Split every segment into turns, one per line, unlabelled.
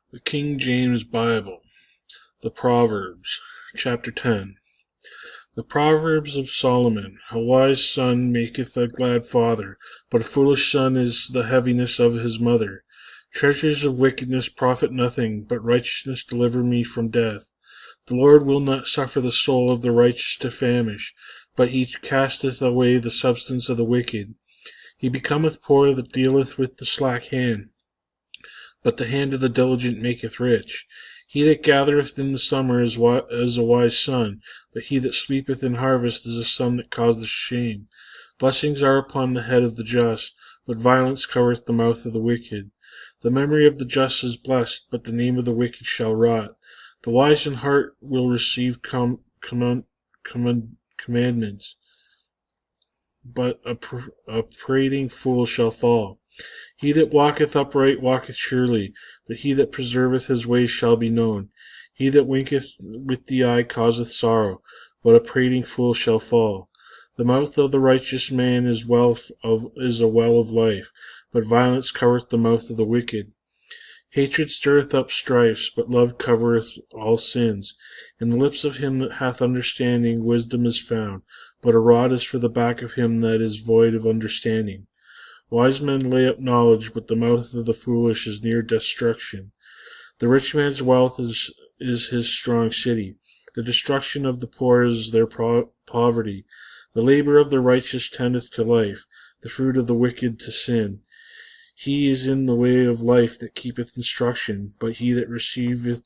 The King James Bible, the Proverbs, chapter 10. The Proverbs of Solomon. A wise son maketh a glad father, but a foolish son is the heaviness of his mother. Treasures of wickedness profit nothing, but righteousness deliver me from death. The Lord will not suffer the soul of the righteous to famish, but he casteth away the substance of the wicked. He becometh poor that dealeth with the slack hand, but the hand of the diligent maketh rich. He that gathereth in the summer is a wise son, but he that sleepeth in harvest is a son that causeth shame. Blessings are upon the head of the just, but violence covereth the mouth of the wicked. The memory of the just is blessed, but the name of the wicked shall rot. The wise in heart will receive commandments, but a prating fool shall fall. He that walketh upright walketh surely, but he that preserveth his ways shall be known. He that winketh with the eye causeth sorrow, but a prating fool shall fall. The mouth of the righteous man is a well of life, but violence covereth the mouth of the wicked. Hatred stirreth up strifes, but love covereth all sins. In the lips of him that hath understanding wisdom is found, but a rod is for the back of him that is void of understanding. Wise men lay up knowledge, but the mouth of the foolish is near destruction. The rich man's wealth is his strong city. The destruction of the poor is their poverty. The labor of the righteous tendeth to life, the fruit of the wicked to sin. He is in the way of life that keepeth instruction, but he that refuseth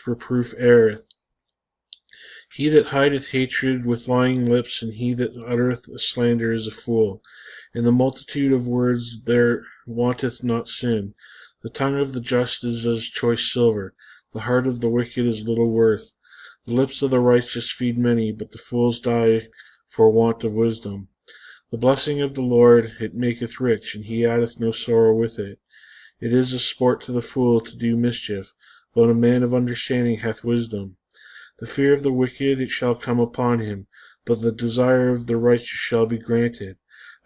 reproof erreth. He that hideth hatred with lying lips, and he that uttereth slander is a fool. In the multitude of words there wanteth not sin. The tongue of the just is as choice silver. The heart of the wicked is little worth. The lips of the righteous feed many, but the fools die for want of wisdom. The blessing of the Lord, it maketh rich, and he addeth no sorrow with it. It is a sport to the fool to do mischief, but a man of understanding hath wisdom. The fear of the wicked it shall come upon him, but the desire of the righteous shall be granted.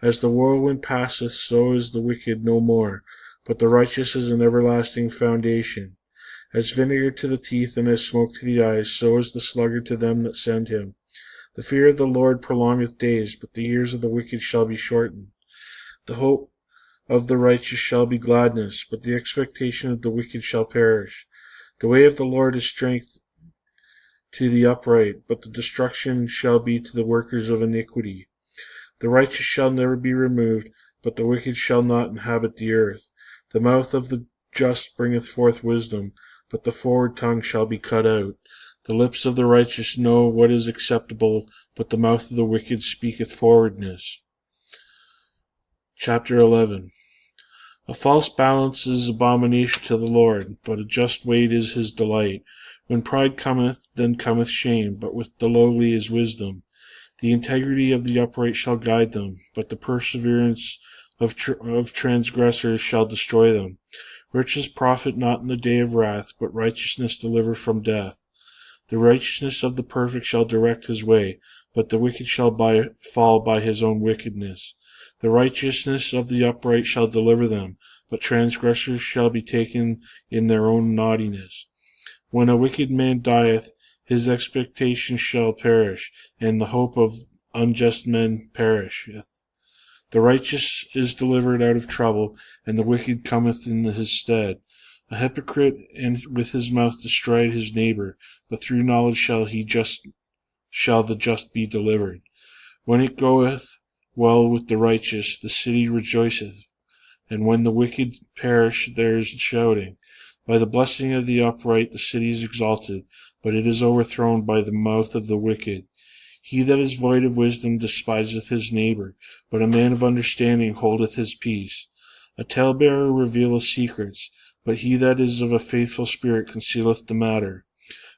As the whirlwind passeth, so is the wicked no more, but the righteous is an everlasting foundation. As vinegar to the teeth, and as smoke to the eyes, so is the sluggard to them that send him. The fear of the Lord prolongeth days, but the years of the wicked shall be shortened. The hope of the righteous shall be gladness, but the expectation of the wicked shall perish. The way of the Lord is strength to the upright, but the destruction shall be to the workers of iniquity. The righteous shall never be removed, but the wicked shall not inhabit the earth. The mouth of the just bringeth forth wisdom, but the forward tongue shall be cut out. The lips of the righteous know what is acceptable, but the mouth of the wicked speaketh forwardness. Chapter 11. A false balance is abomination to the Lord, but a just weight is his delight. When pride cometh, then cometh shame, but with the lowly is wisdom. The integrity of the upright shall guide them, but the perseverance of transgressors shall destroy them. Riches profit not in the day of wrath, but righteousness deliver from death. The righteousness of the perfect shall direct his way, but the wicked shall fall by his own wickedness. The righteousness of the upright shall deliver them, but transgressors shall be taken in their own naughtiness. When a wicked man dieth, his expectation shall perish, and the hope of unjust men perisheth. The righteous is delivered out of trouble, and the wicked cometh in his stead. A hypocrite with his mouth destroyed his neighbor, but through knowledge shall the just be delivered. When it goeth well with the righteous, the city rejoiceth, and when the wicked perish, there is shouting. By the blessing of the upright the city is exalted, but it is overthrown by the mouth of the wicked. He that is void of wisdom despiseth his neighbor, but a man of understanding holdeth his peace. A talebearer revealeth secrets, but he that is of a faithful spirit concealeth the matter.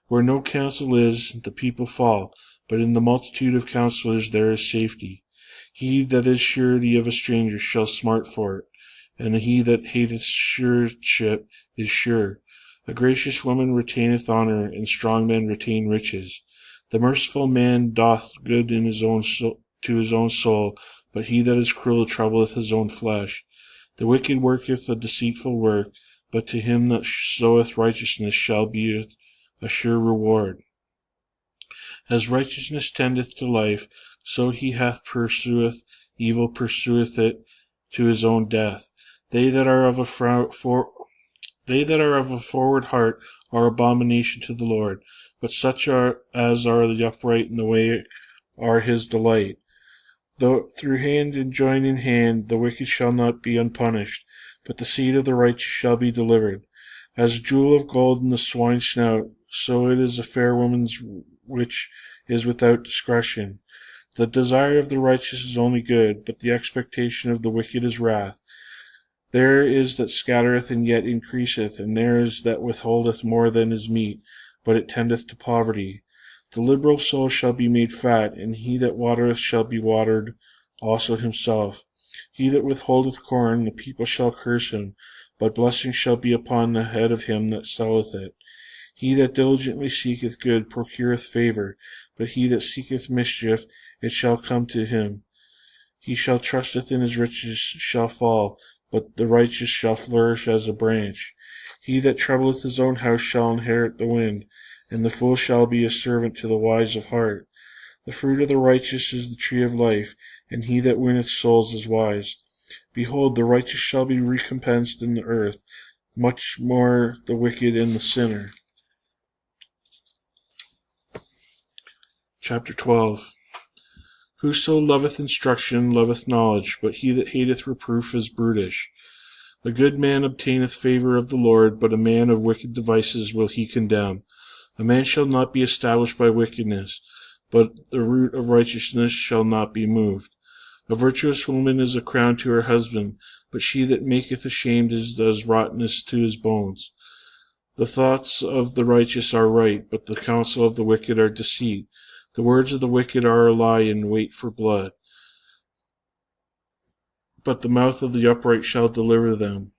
Where no counsel is, the people fall, but in the multitude of counselors there is safety. He that is surety of a stranger shall smart for it, and he that hateth sureship is sure. A gracious woman retaineth honor, and strong men retain riches. The merciful man doth good to his own soul, but he that is cruel troubleth his own flesh. The wicked worketh a deceitful work, but to him that soweth righteousness shall be a sure reward. As righteousness tendeth to life, so he hath pursueth evil pursueth it to his own death. They that are of a forward heart are abomination to the Lord, but such as are the upright in the way are his delight. Though through hand and joined in hand, the wicked shall not be unpunished, but the seed of the righteous shall be delivered. As a jewel of gold in the swine's snout, so it is a fair woman's which is without discretion. The desire of the righteous is only good, but the expectation of the wicked is wrath. There is that scattereth and yet increaseth, and there is that withholdeth more than is meet, but it tendeth to poverty. The liberal soul shall be made fat, and he that watereth shall be watered also himself. He that withholdeth corn, the people shall curse him, but blessing shall be upon the head of him that selleth it. He that diligently seeketh good procureth favor, but he that seeketh mischief, it shall come to him. He shall trusteth in his riches shall fall, but the righteous shall flourish as a branch. He that troubleth his own house shall inherit the wind, and the fool shall be a servant to the wise of heart. The fruit of the righteous is the tree of life, and he that winneth souls is wise. Behold, the righteous shall be recompensed in the earth, much more the wicked and the sinner. Chapter 12. Whoso loveth instruction loveth knowledge, but he that hateth reproof is brutish. A good man obtaineth favor of the Lord, but a man of wicked devices will he condemn. A man shall not be established by wickedness, but the root of righteousness shall not be moved. A virtuous woman is a crown to her husband, but she that maketh ashamed is as rottenness to his bones. The thoughts of the righteous are right, but the counsel of the wicked are deceit. The words of the wicked are a lie and wait for blood, but the mouth of the upright shall deliver them.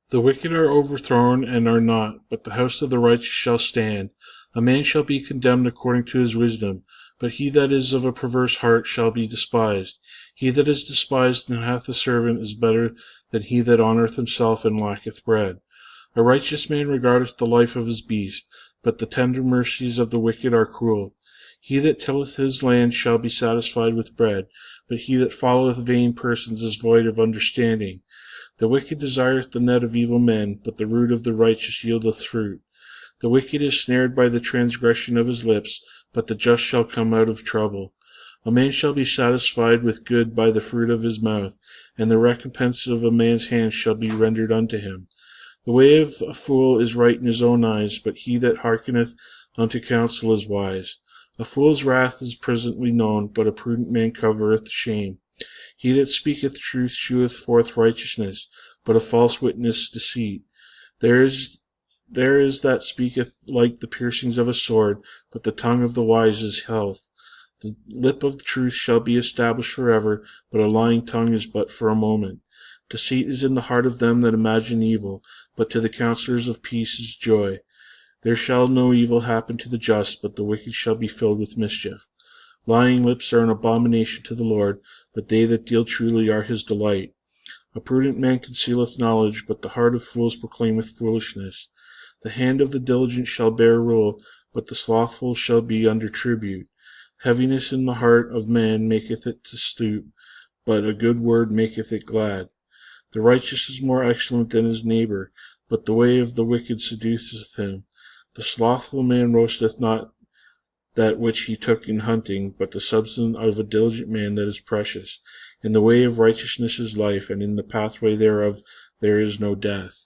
The wicked are overthrown and are not, but the house of the righteous shall stand. A man shall be condemned according to his wisdom, but he that is of a perverse heart shall be despised. He that is despised and hath a servant is better than he that honoureth himself and lacketh bread. A righteous man regardeth the life of his beast, but the tender mercies of the wicked are cruel. He that tilleth his land shall be satisfied with bread, but he that followeth vain persons is void of understanding. The wicked desireth the net of evil men, but the root of the righteous yieldeth fruit. The wicked is snared by the transgression of his lips, but the just shall come out of trouble. A man shall be satisfied with good by the fruit of his mouth, and the recompense of a man's hands shall be rendered unto him. The way of a fool is right in his own eyes, but he that hearkeneth unto counsel is wise. A fool's wrath is presently known, but a prudent man covereth shame. He that speaketh truth sheweth forth righteousness, but a false witness deceit. There is that speaketh like the piercings of a sword, but the tongue of the wise is health. The lip of the truth shall be established forever, but a lying tongue is but for a moment. Deceit is in the heart of them that imagine evil, but to the counselors of peace is joy. There shall no evil happen to the just, but the wicked shall be filled with mischief. Lying lips are an abomination to the Lord, but they that deal truly are his delight. A prudent man concealeth knowledge, but the heart of fools proclaimeth foolishness. The hand of the diligent shall bear rule, but the slothful shall be under tribute. Heaviness in the heart of man maketh it to stoop, but a good word maketh it glad. The righteous is more excellent than his neighbor, but the way of the wicked seduceth him. The slothful man roasteth not that which he took in hunting, but the substance of a diligent man that is precious. In the way of righteousness is life, and in the pathway thereof there is no death.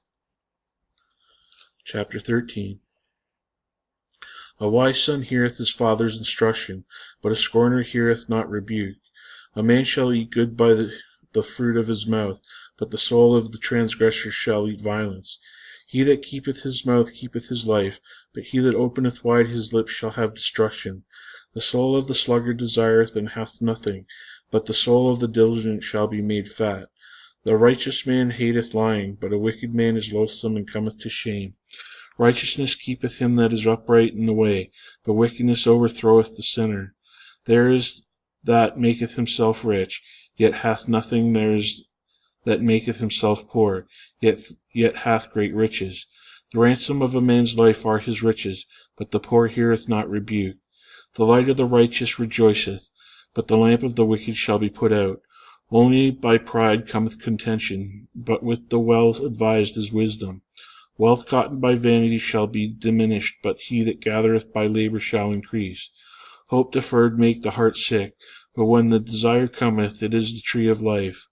Chapter 13. A wise son heareth his father's instruction, but a scorner heareth not rebuke. A man shall eat good by the fruit of his mouth, but the soul of the transgressor shall eat violence. He that keepeth his mouth keepeth his life, but he that openeth wide his lips shall have destruction. The soul of the sluggard desireth and hath nothing, but the soul of the diligent shall be made fat. The righteous man hateth lying, but a wicked man is loathsome and cometh to shame. Righteousness keepeth him that is upright in the way, but wickedness overthroweth the sinner. There is that maketh himself rich, yet hath nothing. There is that maketh himself poor, yet hath great riches. The ransom of a man's life are his riches, but the poor heareth not rebuke. The light of the righteous rejoiceth, but the lamp of the wicked shall be put out. Only by pride cometh contention, but with the well-advised is wisdom. Wealth gotten by vanity shall be diminished, but he that gathereth by labor shall increase. Hope deferred make the heart sick, but when the desire cometh, it is the tree of life.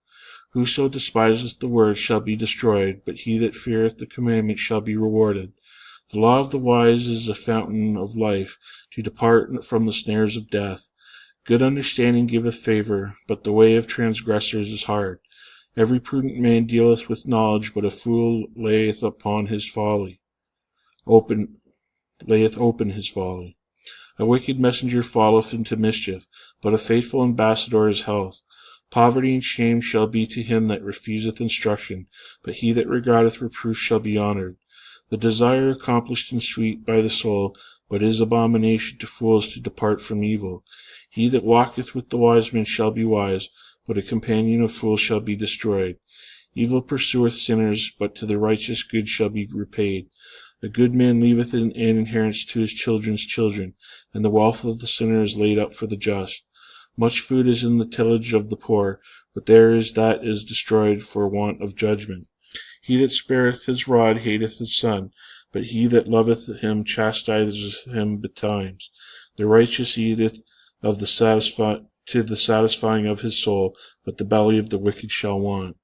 Whoso despiseth the word shall be destroyed, but he that feareth the commandment shall be rewarded. The law of the wise is a fountain of life, to depart from the snares of death. Good understanding giveth favor, but the way of transgressors is hard. Every prudent man dealeth with knowledge, but a fool layeth open his folly. A wicked messenger falleth into mischief, but a faithful ambassador is health. Poverty and shame shall be to him that refuseth instruction, but he that regardeth reproof shall be honored. The desire accomplished and sweet by the soul, but is abomination to fools to depart from evil. He that walketh with the wise men shall be wise, but a companion of fools shall be destroyed. Evil pursueth sinners, but to the righteous good shall be repaid. A good man leaveth an inheritance to his children's children, and the wealth of the sinner is laid up for the just. Much food is in the tillage of the poor, but there is that is destroyed for want of judgment. He that spareth his rod hateth his son, but he that loveth him chastiseth him betimes. The righteous eateth of the satisfying of his soul, but the belly of the wicked shall want.